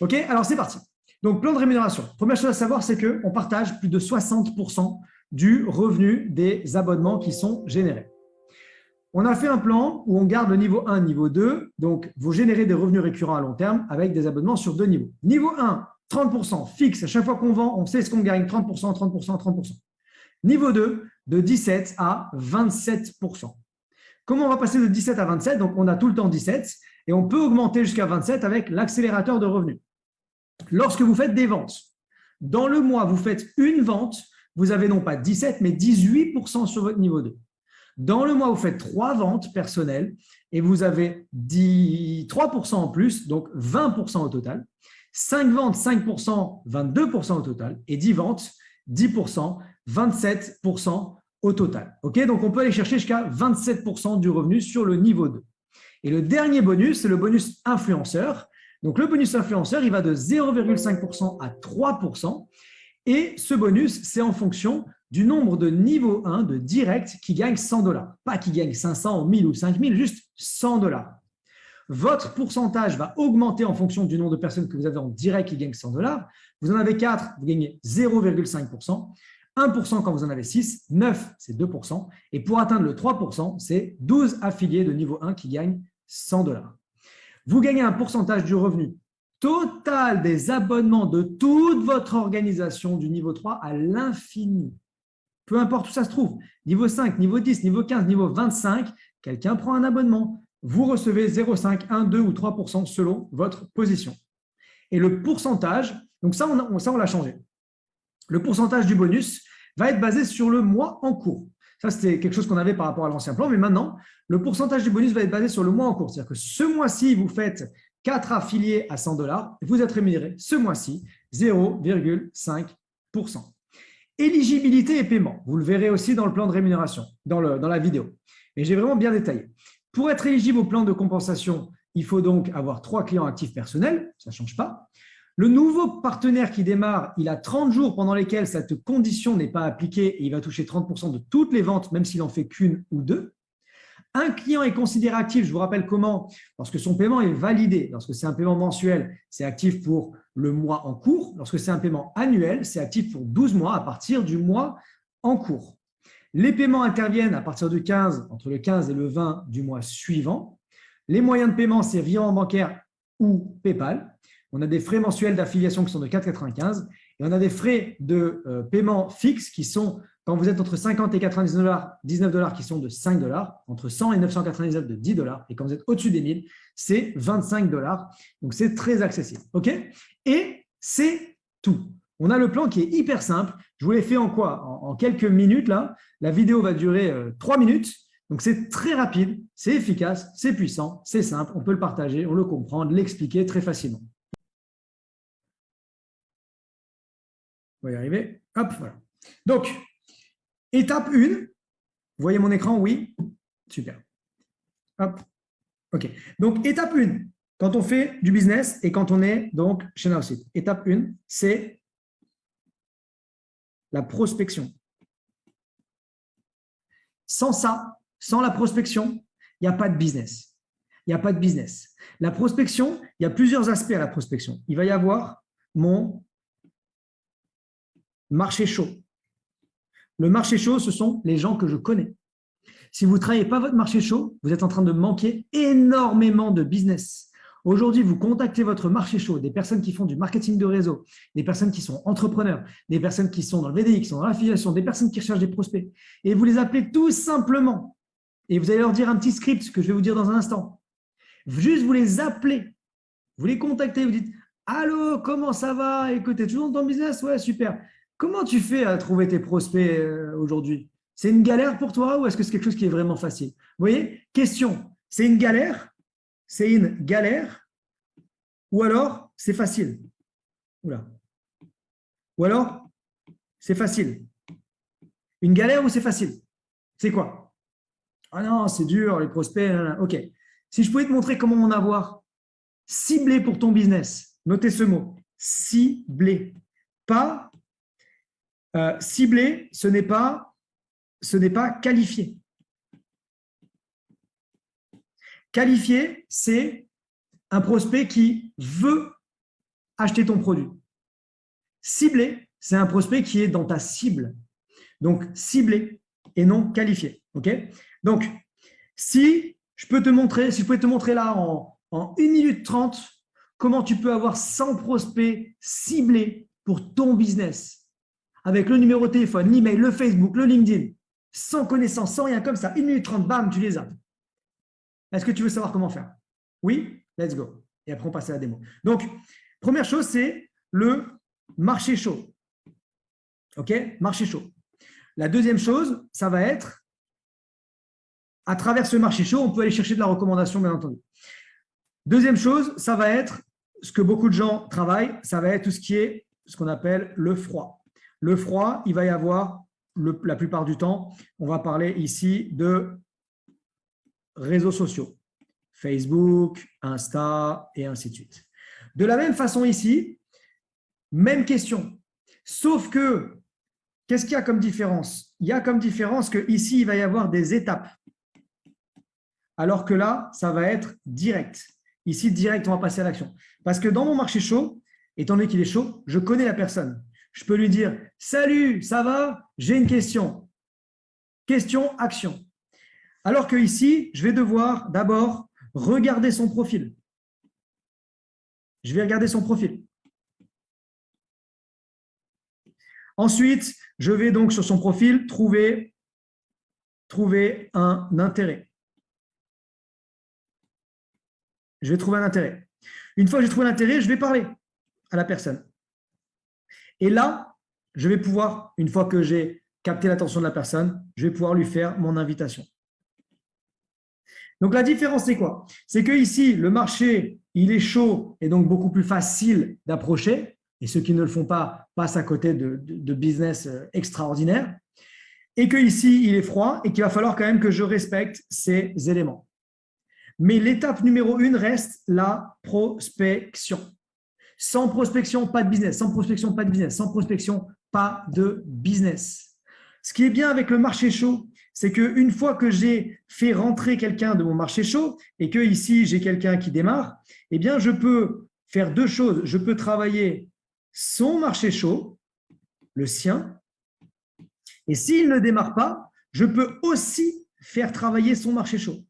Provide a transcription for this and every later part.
OK, alors c'est parti. Donc, plan de rémunération. Première chose à savoir, c'est qu'on partage plus de 60% du revenu des abonnements qui sont générés. On a fait un plan où on garde le niveau 1, niveau 2. Donc, vous générez des revenus récurrents à long terme avec des abonnements sur 2 niveaux. Niveau 1, 30% fixe. À chaque fois qu'on vend, on sait ce qu'on gagne, 30%, 30%, 30%. Niveau 2, de 17 à 27%. Comment on va passer de 17 à 27? Donc, on a tout le temps 17 et on peut augmenter jusqu'à 27 avec l'accélérateur de revenus. Lorsque vous faites des ventes, dans le mois, vous faites une vente, vous avez non pas 17, mais 18% sur votre niveau 2. Dans le mois, vous faites 3 ventes personnelles et vous avez 3% en plus, donc 20% au total. 5 ventes, 5%, 22% au total. Et 10 ventes, 10%, 27% au total. Okay, donc, on peut aller chercher jusqu'à 27% du revenu sur le niveau 2. Et le dernier bonus, c'est le bonus influenceur. Donc, le bonus influenceur, il va de 0,5% à 3%. Et ce bonus, c'est en fonction du nombre de niveau 1 de direct qui gagne $100. Pas qui gagne 500, 1000 ou 5000, juste $100. Votre pourcentage va augmenter en fonction du nombre de personnes que vous avez en direct qui gagnent $100. Vous en avez 4, vous gagnez 0,5%. 1% quand vous en avez 6, 9, c'est 2%. Et pour atteindre le 3%, c'est 12 affiliés de niveau 1 qui gagnent $100. Vous gagnez un pourcentage du revenu total des abonnements de toute votre organisation du niveau 3 à l'infini. Peu importe où ça se trouve, niveau 5, niveau 10, niveau 15, niveau 25, quelqu'un prend un abonnement. Vous recevez 0,5, 1, 2 ou 3% selon votre position. Et le pourcentage, donc ça, on l'a changé. Le pourcentage du bonus va être basé sur le mois en cours. Ça, c'était quelque chose qu'on avait par rapport à l'ancien plan, mais maintenant, le pourcentage du bonus va être basé sur le mois en cours. C'est-à-dire que ce mois-ci, vous faites 4 affiliés à $100, vous êtes rémunéré ce mois-ci 0,5%. Éligibilité et paiement, vous le verrez aussi dans le plan de rémunération, dans la vidéo. Et j'ai vraiment bien détaillé. Pour être éligible au plan de compensation, il faut donc avoir 3 clients actifs personnels, ça ne change pas. Le nouveau partenaire qui démarre, il a 30 jours pendant lesquels cette condition n'est pas appliquée et il va toucher 30% de toutes les ventes, même s'il n'en fait qu'une ou deux. Un client est considéré actif, je vous rappelle comment, lorsque son paiement est validé. Lorsque c'est un paiement mensuel, c'est actif pour le mois en cours. Lorsque c'est un paiement annuel, c'est actif pour 12 mois à partir du mois en cours. Les paiements interviennent à partir du 15, entre le 15 et le 20 du mois suivant. Les moyens de paiement, c'est virement bancaire ou PayPal. On a des frais mensuels d'affiliation qui sont de 4,95 et on a des frais de paiement fixe qui sont, quand vous êtes entre 50 et 99 $, qui sont de 5 $, entre 100 et 999 de 10 $, et quand vous êtes au-dessus des 1000, c'est 25 $. Donc, c'est très accessible. OK? Et c'est tout. On a le plan qui est hyper simple. Je vous l'ai fait en quoi? En quelques minutes, là. La vidéo va durer 3 minutes. Donc, c'est très rapide, c'est efficace, c'est puissant, c'est simple. On peut le partager, on le comprend, l'expliquer très facilement. On va y arriver. Hop, voilà. Donc, étape 1. Vous voyez mon écran? Oui. Super. Hop. OK. Donc, étape 1, quand on fait du business et quand on est donc chez Nowsite. Étape 1, c'est la prospection. Sans ça, sans la prospection, il n'y a pas de business. Il n'y a pas de business. La prospection, il y a plusieurs aspects à la prospection. Il va y avoir mon marché chaud. Le marché chaud, ce sont les gens que je connais. Si vous ne travaillez pas votre marché chaud, vous êtes en train de manquer énormément de business. Aujourd'hui, vous contactez votre marché chaud, des personnes qui font du marketing de réseau, des personnes qui sont entrepreneurs, des personnes qui sont dans le VDI, qui sont dans l'affiliation, des personnes qui recherchent des prospects. Et vous les appelez tout simplement. Et vous allez leur dire un petit script que je vais vous dire dans un instant. Juste, vous les appelez. Vous les contactez, vous dites « Allô, comment ça va? Écoute, t'es toujours dans ton business? Ouais, super. Comment tu fais à trouver tes prospects aujourd'hui? C'est une galère pour toi ou est-ce que c'est quelque chose qui est vraiment facile? Vous voyez? Question, c'est une galère? C'est une galère ou alors c'est facile? Oula. Ou alors c'est facile? Une galère ou c'est facile? C'est quoi? Ah non, c'est dur, les prospects. Ok. Si je pouvais te montrer comment en avoir, ciblé pour ton business, notez ce mot, ciblé. Pas ciblé, ce n'est pas qualifié. Qualifié, c'est un prospect qui veut acheter ton produit. Ciblé, c'est un prospect qui est dans ta cible. Donc, ciblé et non qualifié. OK? Donc, si je pouvais te montrer là en 1 minute 30 comment tu peux avoir 100 prospects ciblés pour ton business avec le numéro de téléphone, l'email, le Facebook, le LinkedIn, sans connaissance, sans rien comme ça, 1 minute 30, bam, tu les as. Est-ce que tu veux savoir comment faire? Oui? Let's go. Et après, on passe à la démo. Donc, première chose, c'est le marché chaud. OK? Marché chaud. La deuxième chose, ça va être, à travers ce marché chaud, on peut aller chercher de la recommandation, bien entendu. Deuxième chose, ça va être, ce que beaucoup de gens travaillent, ça va être tout ce qui est ce qu'on appelle le froid. Le froid, il va y avoir, la plupart du temps, on va parler ici de réseaux sociaux. Facebook, Insta et ainsi de suite. De la même façon ici, même question. Sauf que, qu'est-ce qu'il y a comme différence? Il y a comme différence qu'ici, il va y avoir des étapes. Alors que là, ça va être direct. Ici, direct, on va passer à l'action. Parce que dans mon marché chaud, étant donné qu'il est chaud, je connais la personne. Je peux lui dire « Salut, ça va? J'ai une question. » Question, action. Alors que ici, je vais devoir d'abord regarder son profil. Je vais regarder son profil. Ensuite, je vais donc sur son profil trouver un intérêt. Je vais trouver un intérêt. Une fois que j'ai trouvé l'intérêt, je vais parler à la personne. Et là, je vais pouvoir, une fois que j'ai capté l'attention de la personne, je vais pouvoir lui faire mon invitation. Donc, la différence, c'est quoi? C'est que ici, le marché, il est chaud et donc beaucoup plus facile d'approcher. Et ceux qui ne le font pas passent à côté de business extraordinaires. Et que ici, il est froid et qu'il va falloir quand même que je respecte ces éléments. Mais l'étape numéro 1 reste la prospection. Sans prospection, pas de business. Sans prospection, pas de business. Sans prospection, pas de business. Ce qui est bien avec le marché chaud, c'est qu'une fois que j'ai fait rentrer quelqu'un de mon marché chaud et que ici, j'ai quelqu'un qui démarre, eh bien, je peux faire deux choses. Je peux travailler son marché chaud, le sien, et s'il ne démarre pas, je peux aussi faire travailler son marché chaud.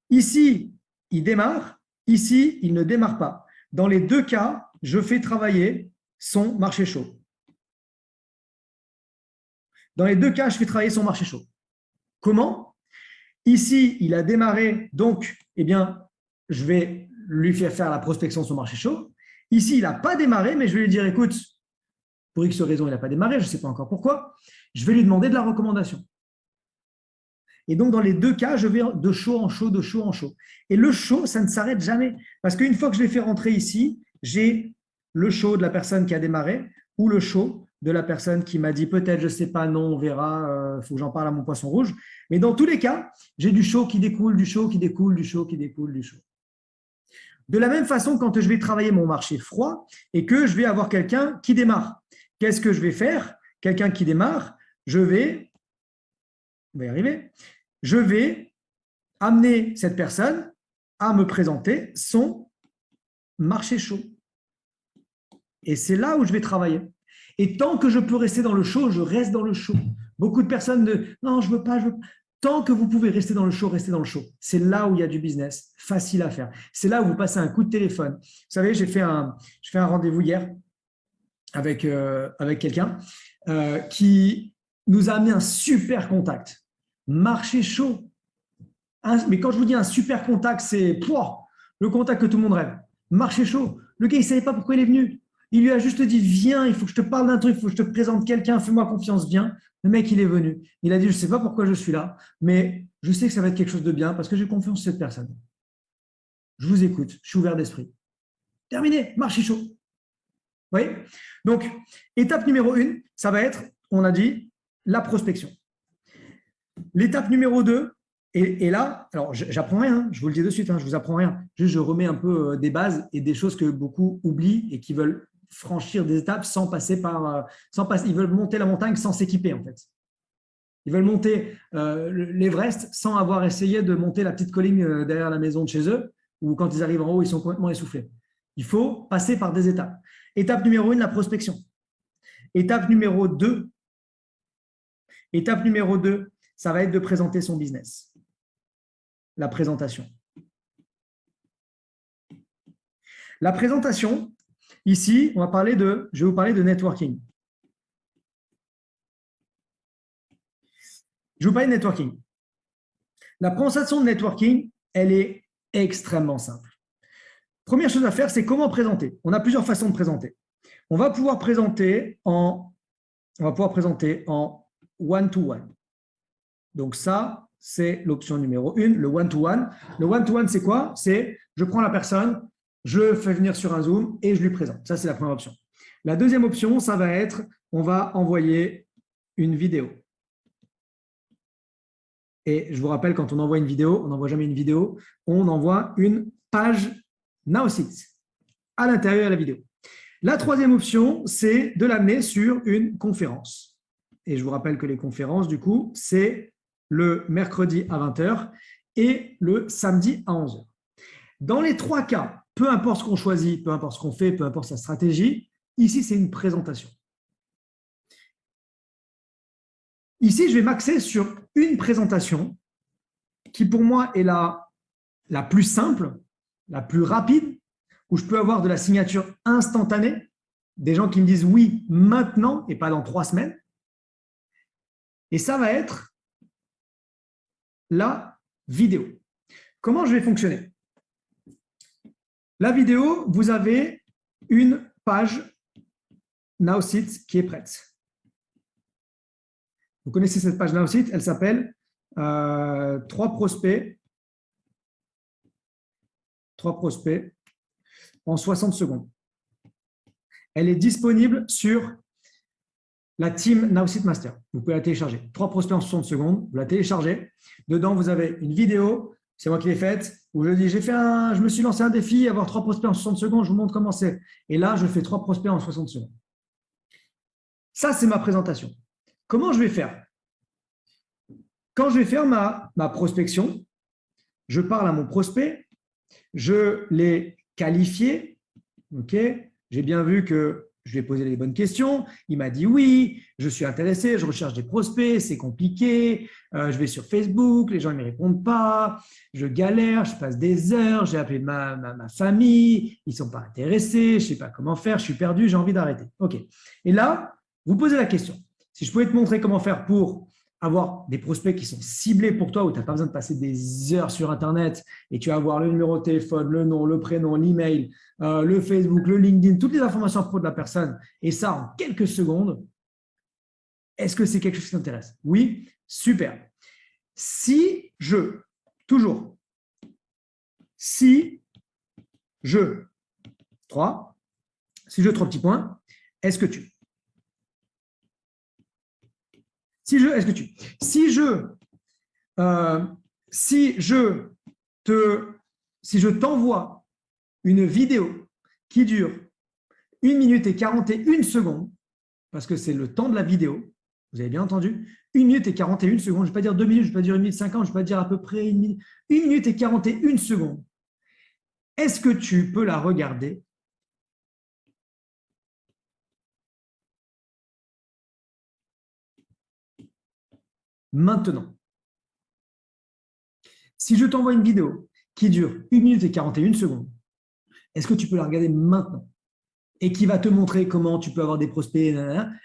Ici, il démarre. Ici, il ne démarre pas. Dans les deux cas, je fais travailler son marché chaud. Dans les deux cas, je fais travailler son marché chaud. Comment? Ici, il a démarré, donc, eh bien, je vais lui faire la prospection de son marché chaud. Ici, il n'a pas démarré, mais je vais lui dire, écoute, pour X raison, il n'a pas démarré, je ne sais pas encore pourquoi, je vais lui demander de la recommandation. Et donc, dans les deux cas, je vais de chaud en chaud, de chaud en chaud. Et le chaud, ça ne s'arrête jamais. Parce qu'une fois que je l'ai fait rentrer ici, j'ai le chaud de la personne qui a démarré ou le chaud de la personne qui m'a dit peut-être, je ne sais pas, non, on verra, faut que j'en parle à mon poisson rouge. Mais dans tous les cas, j'ai du chaud qui découle, du chaud qui découle, du chaud qui découle, du chaud. De la même façon, quand je vais travailler mon marché froid et que je vais avoir quelqu'un qui démarre, qu'est-ce que je vais faire? Quelqu'un qui démarre, on va y arriver, je vais amener cette personne à me présenter son marché chaud. Et c'est là où je vais travailler. Et tant que je peux rester dans le chaud, je reste dans le chaud. Beaucoup de personnes non, je veux pas. Tant que vous pouvez rester dans le chaud, restez dans le chaud. C'est là où il y a du business, facile à faire. C'est là où vous passez un coup de téléphone. Vous savez, j'ai fait un rendez-vous hier avec quelqu'un qui nous a amené un super contact. Marché chaud. Mais quand je vous dis un super contact, c'est le contact que tout le monde rêve. Marché chaud. Le gars, il ne savait pas pourquoi il est venu. Il lui a juste dit, viens, il faut que je te parle d'un truc, il faut que je te présente quelqu'un, fais-moi confiance, viens. Le mec, il est venu. Il a dit, je ne sais pas pourquoi je suis là, mais je sais que ça va être quelque chose de bien parce que j'ai confiance en cette personne. Je vous écoute, je suis ouvert d'esprit. Terminé, marché chaud. Vous voyez? Donc, étape numéro 1, ça va être, on a dit, la prospection. L'étape numéro 2, et là, alors j'apprends rien, je vous le dis de suite, je ne vous apprends rien. Juste, je remets un peu des bases et des choses que beaucoup oublient et qui veulent franchir des étapes sans passer par… ils veulent monter la montagne sans s'équiper, en fait. Ils veulent monter l'Everest sans avoir essayé de monter la petite colline derrière la maison de chez eux, ou quand ils arrivent en haut, ils sont complètement essoufflés. Il faut passer par des étapes. Étape numéro 1, la prospection. Étape numéro 2, ça va être de présenter son business. La présentation. La présentation, ici, je vais vous parler de networking. Je vais vous parler de networking. La présentation de networking, elle est extrêmement simple. Première chose à faire, c'est comment présenter. On a plusieurs façons de présenter. On va pouvoir présenter en one-to-one. Donc ça, c'est l'option numéro 1, le one-to-one. Le one-to-one, c'est quoi? C'est je prends la personne, je le fais venir sur un Zoom et je lui présente. Ça, c'est la première option. La deuxième option, ça va être, on va envoyer une vidéo. Et je vous rappelle, quand on envoie une vidéo, on n'envoie jamais une vidéo, on envoie une page Now-Sit à l'intérieur de la vidéo. La troisième option, c'est de l'amener sur une conférence. Et je vous rappelle que les conférences, du coup, c'est le mercredi à 20h et le samedi à 11h. Dans les trois cas, peu importe ce qu'on choisit, peu importe ce qu'on fait, peu importe sa stratégie, ici, c'est une présentation. Ici, je vais m'axer sur une présentation qui, pour moi, est la plus simple, la plus rapide, où je peux avoir de la signature instantanée, des gens qui me disent oui maintenant et pas dans 3 semaines. Et ça va être la vidéo. Comment je vais fonctionner? La vidéo, vous avez une page Now-Sit qui est prête. Vous connaissez cette page Now-Sit, elle s'appelle 3 prospects en 60 secondes. Elle est disponible sur la team Now-Sit Master. Vous pouvez la télécharger. 3 prospects en 60 secondes, vous la téléchargez. Dedans, vous avez une vidéo, c'est moi qui l'ai faite, où je dis je me suis lancé un défi, avoir 3 prospects en 60 secondes, je vous montre comment c'est. Et là, je fais 3 prospects en 60 secondes. Ça, c'est ma présentation. Comment je vais faire? Quand je vais faire ma prospection, je parle à mon prospect, je l'ai qualifié, ok? J'ai bien vu que je lui ai posé les bonnes questions, il m'a dit oui, je suis intéressé, je recherche des prospects, c'est compliqué, je vais sur Facebook, les gens ne me répondent pas, je galère, je passe des heures, j'ai appelé ma famille, ils ne sont pas intéressés, je ne sais pas comment faire, je suis perdu, j'ai envie d'arrêter. Ok. Et là, vous posez la question. Si je pouvais te montrer comment faire pour avoir des prospects qui sont ciblés pour toi, où tu n'as pas besoin de passer des heures sur Internet et tu vas avoir le numéro de téléphone, le nom, le prénom, l'email, le Facebook, le LinkedIn, toutes les informations à propos de la personne, et ça en quelques secondes, est-ce que c'est quelque chose qui t'intéresse? Oui, super. Si je trouve petit point, est-ce que tu Si je t'envoie une vidéo qui dure 1 minute et 41 secondes, parce que c'est le temps de la vidéo, vous avez bien entendu, 1 minute et 41 secondes, je ne vais pas dire 2 minutes, je ne vais pas dire 1 minute 50, je ne vais pas dire à peu près 1 minute et 41 secondes. Est-ce que tu peux la regarder ? Maintenant. Si je t'envoie une vidéo qui dure 1 minute et 41 secondes, est-ce que tu peux la regarder maintenant? Et qui va te montrer comment tu peux avoir des prospects,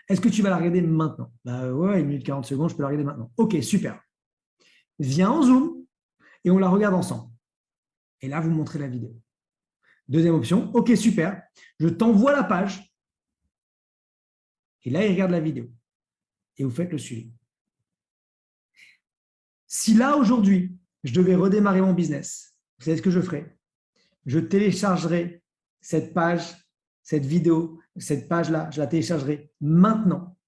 est-ce que tu vas la regarder maintenant? Ouais, 1 minute 40 secondes, je peux la regarder maintenant. Ok, super. Viens en Zoom et on la regarde ensemble. Et là, vous montrez la vidéo. Deuxième option, ok, super. Je t'envoie la page. Et là, il regarde la vidéo. Et vous faites le suivi. Si là, aujourd'hui, je devais redémarrer mon business, vous savez ce que je ferais? Je téléchargerai cette page, cette vidéo, cette page-là, je la téléchargerai maintenant.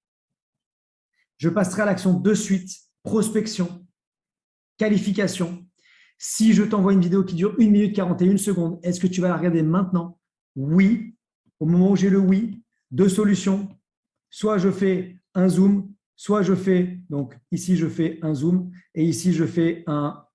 Je passerai à l'action de suite, prospection, qualification. Si je t'envoie une vidéo qui dure 1 minute 41 secondes, est-ce que tu vas la regarder maintenant? Oui. Au moment où j'ai le oui, 2 solutions. Soit je fais un zoom, soit je fais, donc ici je fais un zoom et ici je fais un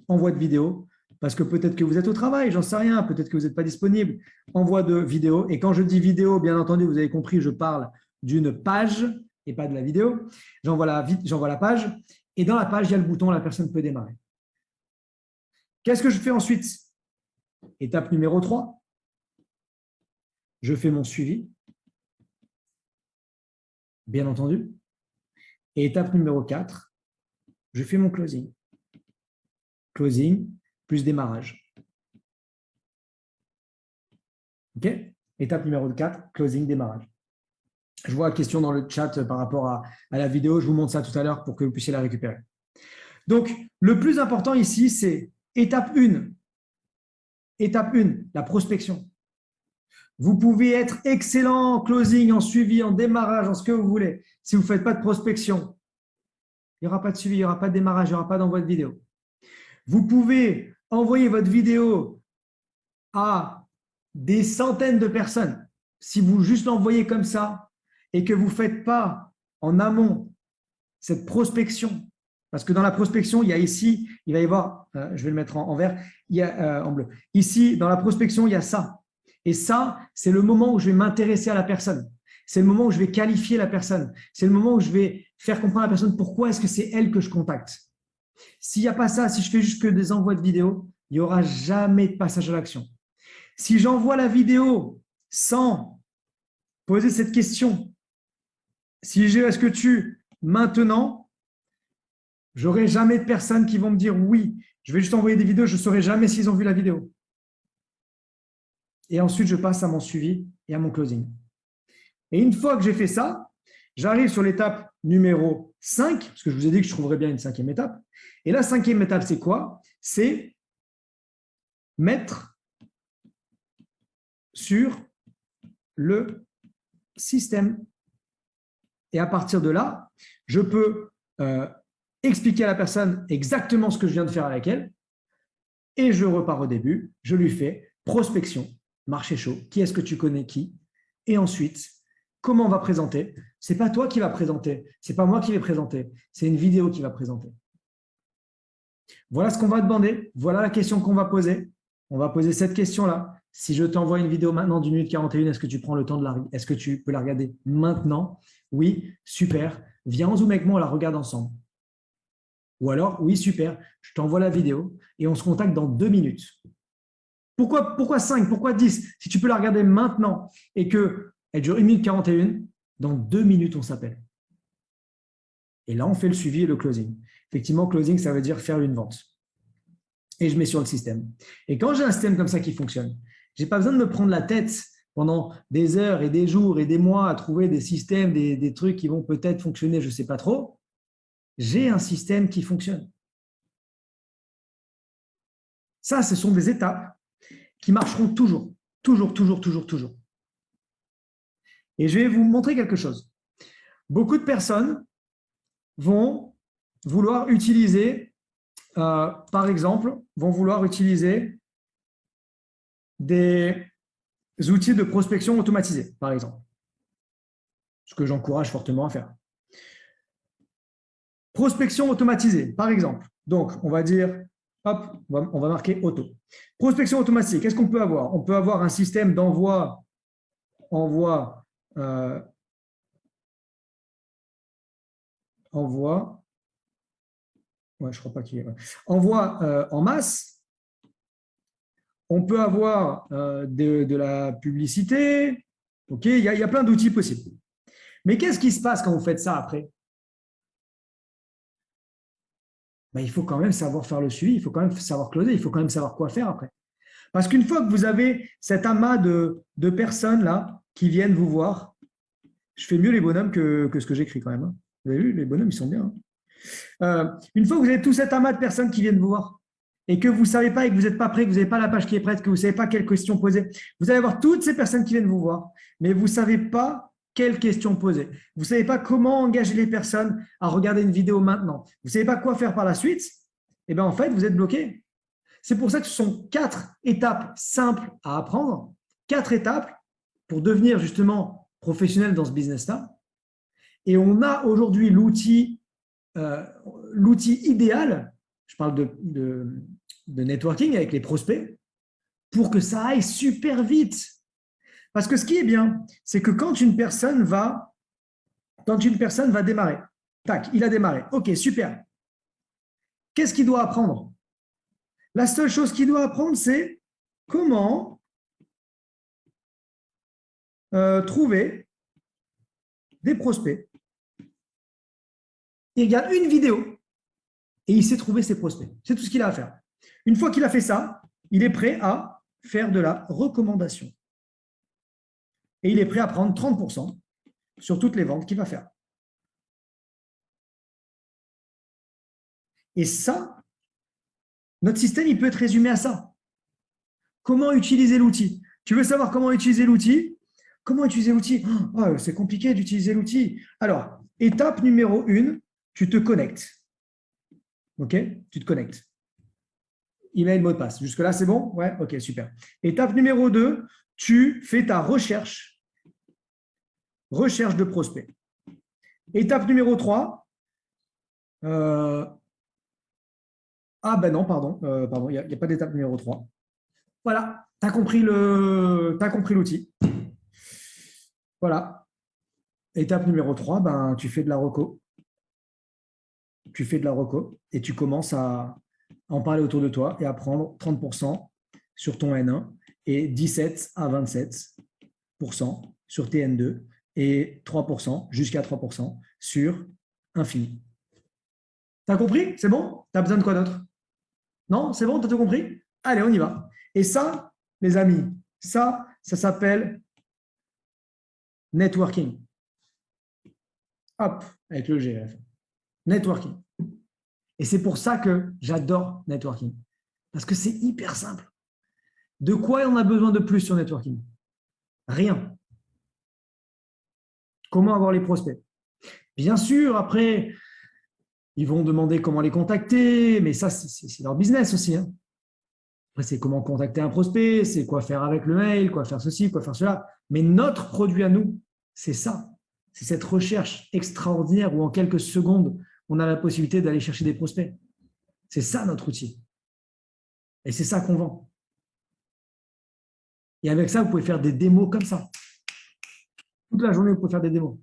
envoi de vidéo. parce que peut-être que vous êtes au travail, j'en sais rien, peut-être que vous n'êtes pas disponible. Envoi de vidéo. Et quand je dis vidéo, bien entendu, vous avez compris, je parle d'une page et pas de la vidéo. J'envoie la page. Et dans la page, il y a le bouton, la personne peut démarrer. Qu'est-ce que je fais ensuite? Étape numéro 3. Je fais mon suivi, bien entendu. Et étape numéro 4, je fais mon closing. Closing plus démarrage. OK? Étape numéro 4, closing, démarrage. Je vois la question dans le chat par rapport à la vidéo. Je vous montre ça tout à l'heure pour que vous puissiez la récupérer. Donc, le plus important ici, c'est étape 1. Étape 1, la prospection. Vous pouvez être excellent en closing, en suivi, en démarrage, en ce que vous voulez. Si vous ne faites pas de prospection, il n'y aura pas de suivi, il n'y aura pas de démarrage, il n'y aura pas d'envoi de vidéo. Vous pouvez envoyer votre vidéo à des centaines de personnes. Si vous juste l'envoyez comme ça et que vous ne faites pas en amont cette prospection, parce que dans la prospection, il y a ici, il va y avoir, je vais le mettre en vert, il y a en bleu. Ici, dans la prospection, il y a ça. Et ça, c'est le moment où je vais m'intéresser à la personne. C'est le moment où je vais qualifier la personne. C'est le moment où je vais faire comprendre à la personne pourquoi est-ce que c'est elle que je contacte. S'il n'y a pas ça, si je fais juste que des envois de vidéos, il n'y aura jamais de passage à l'action. Si j'envoie la vidéo sans poser cette question, si j'ai est-ce que tu maintenant, j'aurai jamais de personnes qui vont me dire oui, je vais juste envoyer des vidéos, je ne saurai jamais s'ils ont vu la vidéo. Et ensuite, je passe à mon suivi et à mon closing. Et une fois que j'ai fait ça, j'arrive sur l'étape numéro 5, parce que je vous ai dit que je trouverais bien une 5e étape. Et la 5e étape, c'est quoi? C'est mettre sur le système. Et à partir de là, je peux expliquer à la personne exactement ce que je viens de faire avec elle. Et je repars au début, je lui fais prospection, marché chaud, qui est-ce que tu connais qui? Et ensuite, comment on va présenter? Ce n'est pas toi qui va présenter, ce n'est pas moi qui vais présenter, c'est une vidéo qui va présenter. Voilà ce qu'on va demander, voilà la question qu'on va poser. On va poser cette question-là. Si je t'envoie une vidéo maintenant d'1 minute 41, est-ce que tu prends le temps de est-ce que tu peux la regarder maintenant? Oui, super. Viens en Zoom avec moi, on la regarde ensemble. Ou alors, oui, super, je t'envoie la vidéo et on se contacte dans 2 minutes. Pourquoi 5? Pourquoi 10? Si tu peux la regarder maintenant et qu'elle dure 1 minute 41, dans 2 minutes, on s'appelle. Et là, on fait le suivi et le closing. Effectivement, closing, ça veut dire faire une vente. Et je mets sur le système. Et quand j'ai un système comme ça qui fonctionne, je n'ai pas besoin de me prendre la tête pendant des heures et des jours et des mois à trouver des systèmes, des trucs qui vont peut-être fonctionner, je ne sais pas trop. J'ai un système qui fonctionne. Ça, ce sont des étapes qui marcheront toujours, toujours, toujours, toujours, toujours. Et je vais vous montrer quelque chose. Beaucoup de personnes vont vouloir utiliser, par exemple, des outils de prospection automatisés, par exemple. Ce que j'encourage fortement à faire. Prospection automatisée, par exemple. Donc, on va dire, hop, on va marquer auto. Prospection automatisée, qu'est-ce qu'on peut avoir? On peut avoir un système d'envoi ouais, je crois pas qu'il y ait. Envoi en masse. On peut avoir de la publicité. Ok, il y a plein d'outils possibles. Mais qu'est-ce qui se passe quand vous faites ça après? Ben, il faut quand même savoir faire le suivi, il faut quand même savoir closer, il faut quand même savoir quoi faire après. Parce qu'une fois que vous avez cet amas de personnes là qui viennent vous voir, je fais mieux les bonhommes que ce que j'écris quand même. Hein. Vous avez vu, les bonhommes, ils sont bien. Hein. Une fois que vous avez tout cet amas de personnes qui viennent vous voir et que vous ne savez pas et que vous n'êtes pas prêt, que vous n'avez pas la page qui est prête, que vous ne savez pas quelles questions poser, vous allez avoir toutes ces personnes qui viennent vous voir, mais vous ne savez pas quelles questions poser. Vous ne savez pas comment engager les personnes à regarder une vidéo maintenant. Vous ne savez pas quoi faire par la suite. Et bien en fait, vous êtes bloqué. C'est pour ça que ce sont 4 étapes simples à apprendre, 4 étapes pour devenir justement professionnel dans ce business-là. Et on a aujourd'hui l'outil idéal, je parle de networking avec les prospects pour que ça aille super vite. Parce que ce qui est bien, c'est que quand une personne va démarrer, tac, il a démarré, ok, super. Qu'est-ce qu'il doit apprendre? La seule chose qu'il doit apprendre, c'est comment trouver des prospects. Il regarde une vidéo et il sait trouver ses prospects. C'est tout ce qu'il a à faire. Une fois qu'il a fait ça, il est prêt à faire de la recommandation. Et il est prêt à prendre 30% sur toutes les ventes qu'il va faire. Et ça, notre système, il peut être résumé à ça. Comment utiliser l'outil? Tu veux savoir comment utiliser l'outil? Comment utiliser l'outil? Oh, c'est compliqué d'utiliser l'outil. Alors, étape numéro 1, tu te connectes. OK? Tu te connectes. Email, mot de passe. Jusque-là, c'est bon? Ouais, OK, super. Étape numéro 2, tu fais ta recherche de prospects. Étape numéro 3, ah ben non, pardon, il n'y a pas d'étape numéro 3. Voilà, tu as compris l'outil. Voilà. Étape numéro 3, ben, tu fais de la reco. Tu fais de la reco et tu commences à en parler autour de toi et à prendre 30% sur ton N1 et 17 à 27% sur tes N2 et 3%, jusqu'à 3% sur Infini. Tu as compris? C'est bon? Tu as besoin de quoi d'autre? Non? C'est bon? Tu as tout compris? Allez, on y va. Et ça, les amis, ça s'appelle networking. Hop, avec le G. Networking. Et c'est pour ça que j'adore networking. Parce que c'est hyper simple. De quoi on a besoin de plus sur networking? Rien. Comment avoir les prospects? Bien sûr, après, ils vont demander comment les contacter, mais ça, c'est leur business aussi. Hein. Après, c'est comment contacter un prospect, c'est quoi faire avec le mail, quoi faire ceci, quoi faire cela. Mais notre produit à nous, c'est ça. C'est cette recherche extraordinaire où en quelques secondes, on a la possibilité d'aller chercher des prospects. C'est ça notre outil. Et c'est ça qu'on vend. Et avec ça, vous pouvez faire des démos comme ça. Toute la journée, vous pouvez faire des démos.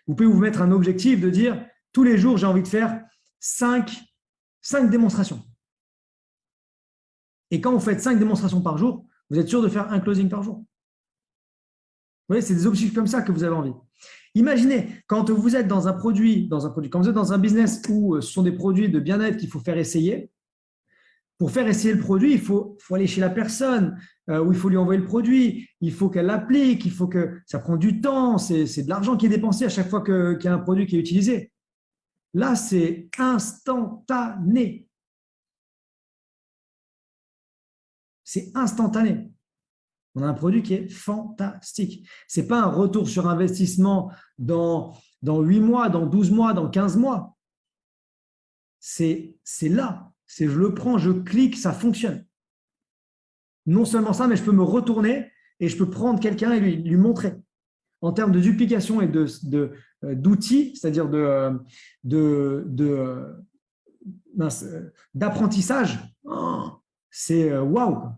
Vous pouvez vous mettre un objectif de dire, tous les jours, j'ai envie de faire 5 démonstrations. Et quand vous faites 5 démonstrations par jour, vous êtes sûr de faire un closing par jour. Vous voyez, c'est des objectifs comme ça que vous avez envie. Imaginez, quand vous êtes dans un produit, quand vous êtes dans un business où ce sont des produits de bien-être qu'il faut faire essayer, pour faire essayer le produit, il faut aller chez la personne, où il faut lui envoyer le produit, il faut qu'elle l'applique, il faut que ça prend du temps, c'est de l'argent qui est dépensé à chaque fois qu'il y a un produit qui est utilisé. Là, c'est instantané. C'est instantané. On a un produit qui est fantastique. Ce n'est pas un retour sur investissement dans 8 mois, dans 12 mois, dans 15 mois. C'est là. Je le prends, je clique, ça fonctionne. Non seulement ça, mais je peux me retourner et je peux prendre quelqu'un et lui montrer. En termes de duplication et d'outils, c'est-à-dire d'apprentissage, c'est waouh.